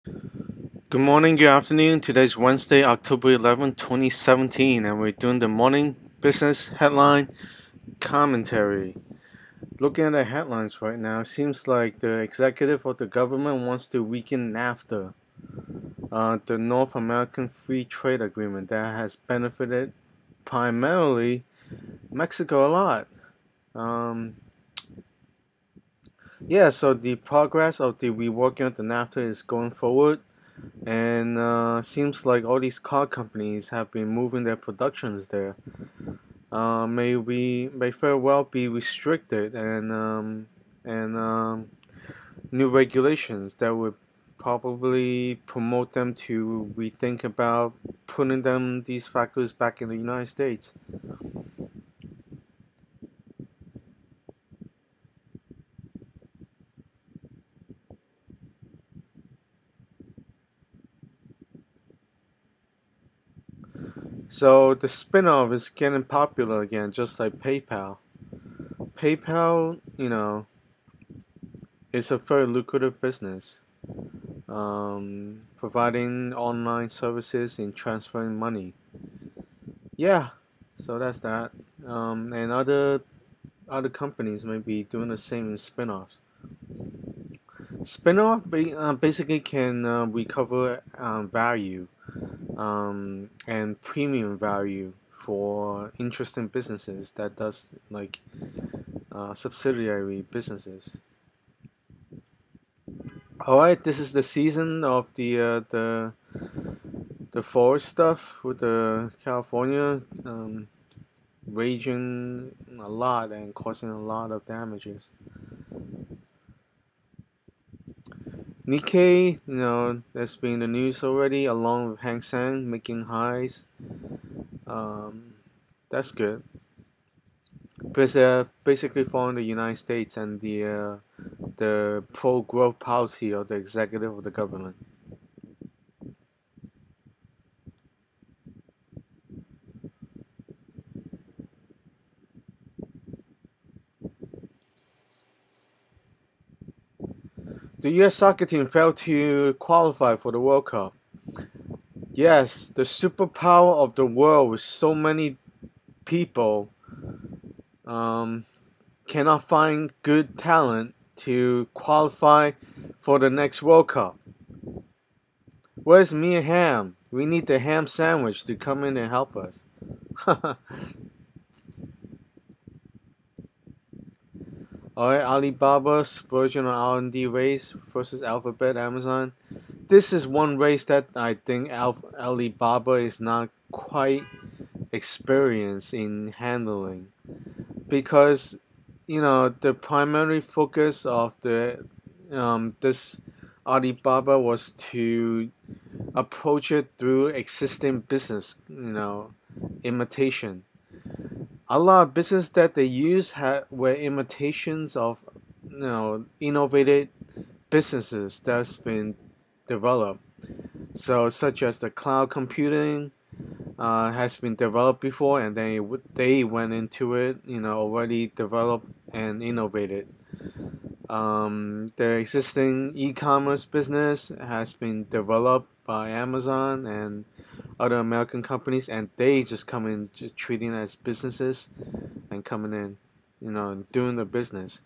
Good morning, good afternoon. Today's Wednesday, October 11th, 2017, and we're doing the morning business headline commentary. Looking at the headlines right now, it seems like the executive of the government wants to weaken NAFTA, the North American Free Trade Agreement that has benefited primarily Mexico a lot. Um, so the progress of the reworking of the NAFTA is going forward. And seems like all these car companies have been moving their productions there. May very well be restricted and new regulations that would probably promote them to rethink about putting these factories back in the United States. So the spin-off is getting popular again, just like PayPal. PayPal, is a very lucrative business, providing online services in transferring money. Yeah, so that's that. And other companies may be doing the same in spin-offs. Spin-off basically can recover value and premium value for interesting businesses that does like subsidiary businesses. All right, this is the season of the forest stuff with the California raging a lot and causing a lot of damages. Nikkei, that's been in the news already, along with Hang Seng making highs. Um, that's good because they're basically following the United States and the pro-growth policy of the executive of the government. The U.S. soccer team failed to qualify for the World Cup. Yes, the superpower of the world with so many people um, cannot find good talent to qualify for the next World Cup. Where's Mia Ham? We need the ham sandwich to come in and help us. Alright, Alibaba spurgeon on R&D race versus Alphabet, Amazon. This is one race that I think Alibaba is not quite experienced in handling because the primary focus of the this Alibaba was to approach it through existing business, imitation. A lot of business that they use were imitations of, innovative businesses that's been developed. So, such as the cloud computing has been developed before, and they went into it, already developed and innovated. The existing e-commerce business has been developed by Amazon and other American companies, and they just come in treating it as businesses and coming in, doing the business.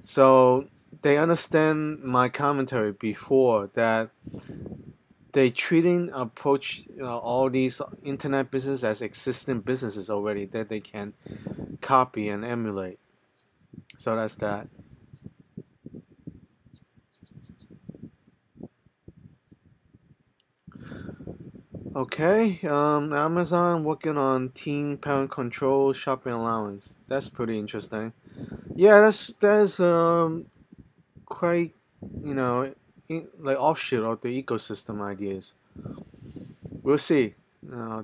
So they understand my commentary before that they treating approach all these internet businesses as existing businesses already that they can copy and emulate. So that's that. Okay, Amazon working on teen parent control shopping allowance. That's pretty interesting. Yeah, that's quite like offshoot of the ecosystem ideas. We'll see.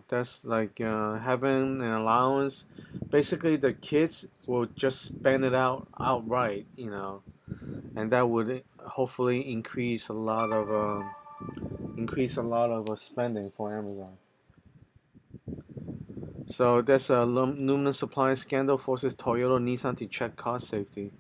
That's like having an allowance. Basically, the kids will just spend it out outright, and that would hopefully increase a lot of spending for Amazon. So there's a aluminum supply scandal forces Toyota Nissan to check car safety.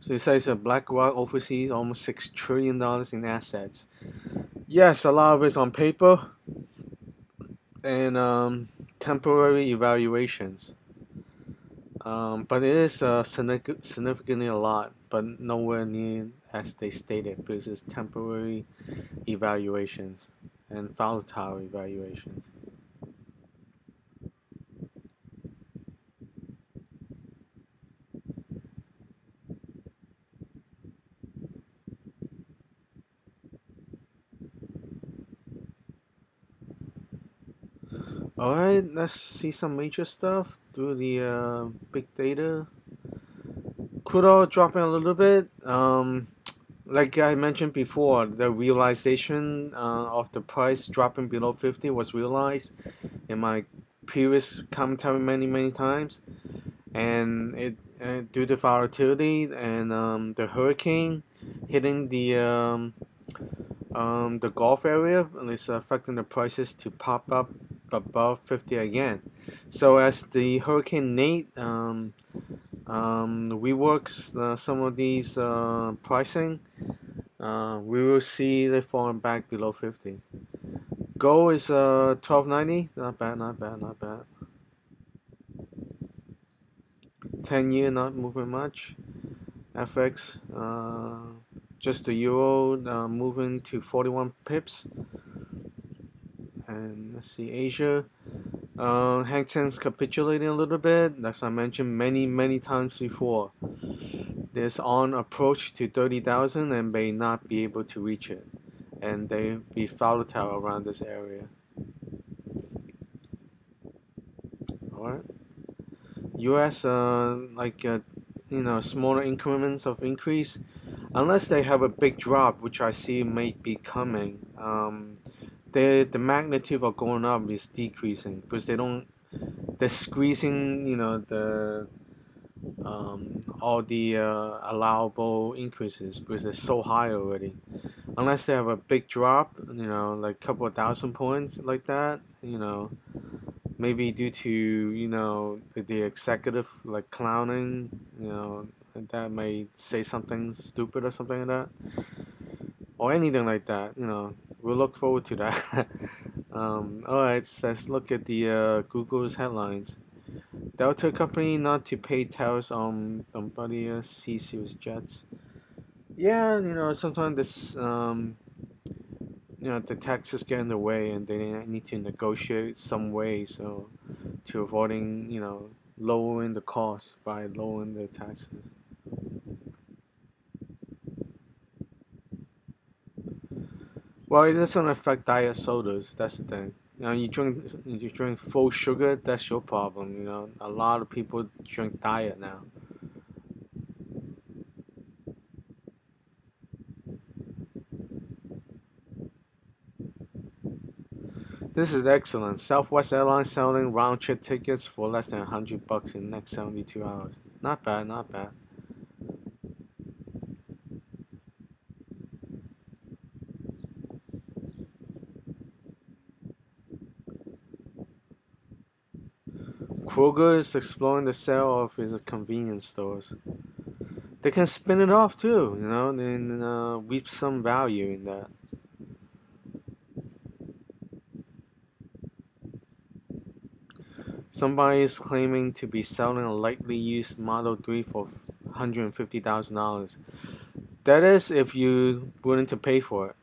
So it says BlackRock overseas almost $6 trillion in assets. Yes, a lot of it's on paper and temporary evaluations. But it is significantly a lot, but nowhere near as they stated because it's temporary evaluations and volatile evaluations. All right, let's see some major stuff. Do the big data. Crude oil dropping a little bit. Like I mentioned before, the realization of the price dropping below 50 was realized in my previous commentary many times, and it due to volatility and the hurricane hitting the Gulf area, and it's affecting the prices to pop up above 50 again. So as the Hurricane Nate reworks some of these pricing, we will see they falling back below 50. Gold is 1290, not bad, not bad, not bad. 10-year not moving much. FX, just the euro moving to 41 pips. And let's see, Asia. Hang Seng's capitulating a little bit. As I mentioned many times before, there's on approach to 30,000 and may not be able to reach it, and they be volatile around this area. All right. U.S. Smaller increments of increase, unless they have a big drop, which I see may be coming. The magnitude of going up is decreasing because they're squeezing all the allowable increases because they're so high already. Unless they have a big drop, like a couple of thousand points like that, maybe due to the executive like clowning, that may say something stupid or something like that, or anything like that. We'll look forward to that. All right, so let's look at the Google's headlines. Delta company not to pay tariffs on Bombardier C series jets. Yeah, sometimes this the taxes get in the way, and they need to negotiate some way so to avoiding lowering the cost by lowering the taxes. Well, it doesn't affect diet sodas. That's the thing. You drink full sugar. That's your problem. A lot of people drink diet now. This is excellent. Southwest Airlines selling round trip tickets for less than $100 in the next 72 hours. Not bad, not bad. Kroger is exploring the sale of its convenience stores. They can spin it off too, and reap some value in that. Somebody is claiming to be selling a lightly used Model 3 for $150,000. That is if you're willing to pay for it.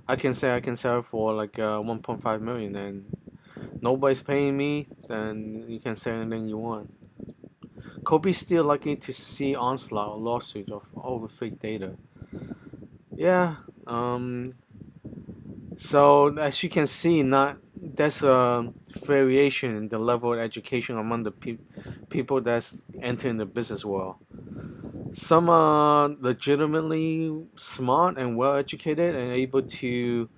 I can say I can sell it for like 1.5 million, and nobody's paying me. Then you can say anything you want. Kobe's still likely to see onslaught lawsuit of over fake data. Yeah. So as you can see, not there's a variation in the level of education among the people that's entering the business world. Some are legitimately smart and well educated and able to,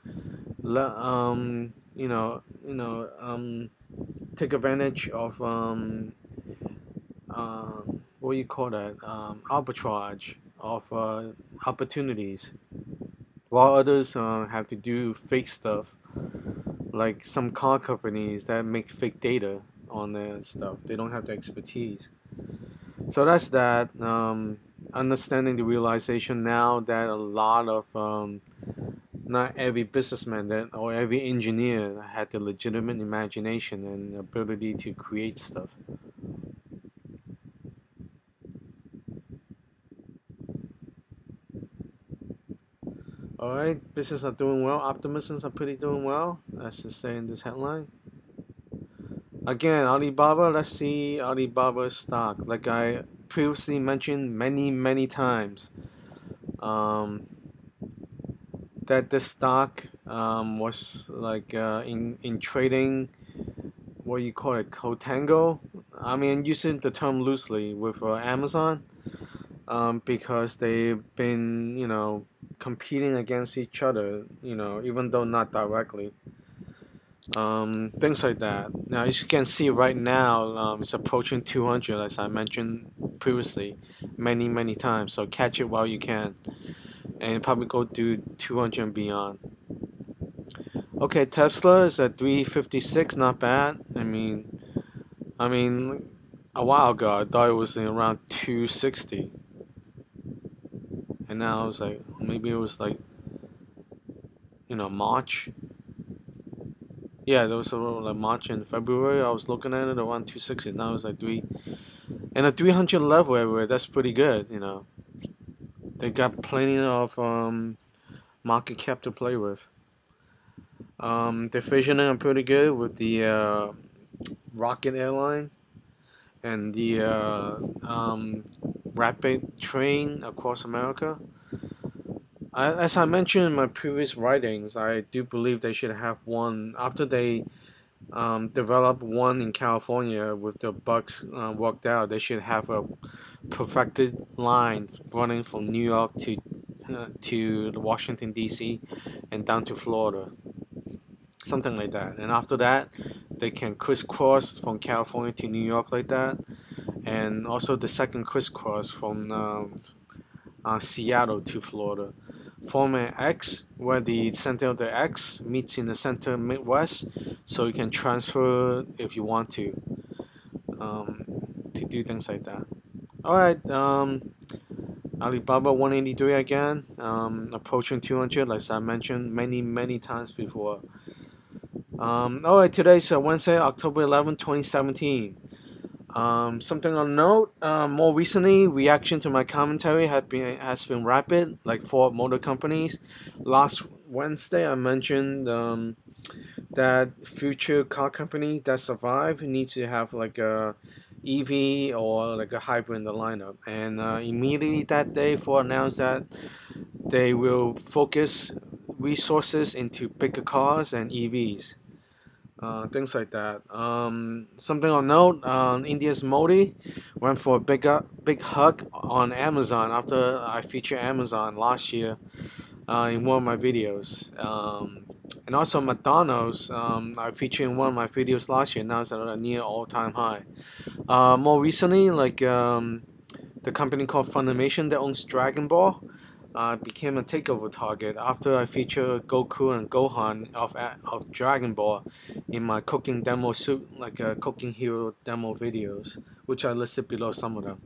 take advantage of what do you call that? Arbitrage of opportunities, while others have to do fake stuff, like some car companies that make fake data on their stuff. They don't have the expertise. So that's that. Understanding the realization now that a lot of not every businessman that or every engineer had the legitimate imagination and ability to create stuff. All right, business are doing well. Optimisms are pretty doing well. Let's just say in this headline. Again, Alibaba. Let's see Alibaba's stock. Like I previously mentioned many times, um, that the stock was like in trading. What you call it, contango. I mean, using the term loosely with Amazon, because they've been, competing against each other, even though not directly. Things like that. Now, as you can see right now, it's approaching 200, as I mentioned previously, many times. So catch it while you can, and probably go do 200 and beyond. Okay, Tesla is at 356, not bad. I mean, a while ago I thought it was in around 260, and now I was like, maybe it was like, March. Yeah, there was around like March and February. I was looking at it around 260. Now it's like three and a 300 level everywhere. That's pretty good. They got plenty of market cap to play with. They're visioning pretty good with the Rocket Airline and the rapid train across America. As I mentioned in my previous writings, I do believe they should have one after they develop one in California with the bugs worked out. They should have a perfected line running from New York to Washington D.C. and down to Florida, something like that. And after that, they can crisscross from California to New York like that, and also the second crisscross from Seattle to Florida. Form an X where the center of the X meets in the center Midwest, so you can transfer if you want um, to do things like that. All right, Alibaba 183 again, approaching 200, like I mentioned many times before. All right, today's Wednesday, October 11, 2017. Something on note, more recently, reaction to my commentary has been rapid, like Ford Motor Companies. Last Wednesday, I mentioned that future car companies that survive need to have like a EV or like a hybrid in the lineup. And immediately that day, Ford announced that they will focus resources into bigger cars and EVs. Things like that. Something on note, India's Modi went for a big hug on Amazon after I featured Amazon last year in one of my videos. And also McDonald's, I featured in one of my videos last year. Now it's at a near all-time high. More recently, like the company called Funimation that owns Dragon Ball became a takeover target after I featured Goku and Gohan of Dragon Ball in my cooking demo suit, like cooking hero demo videos, which I listed below some of them.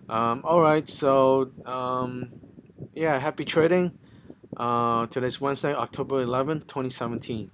All right, so yeah, happy trading. Today's Wednesday, October 11th, 2017.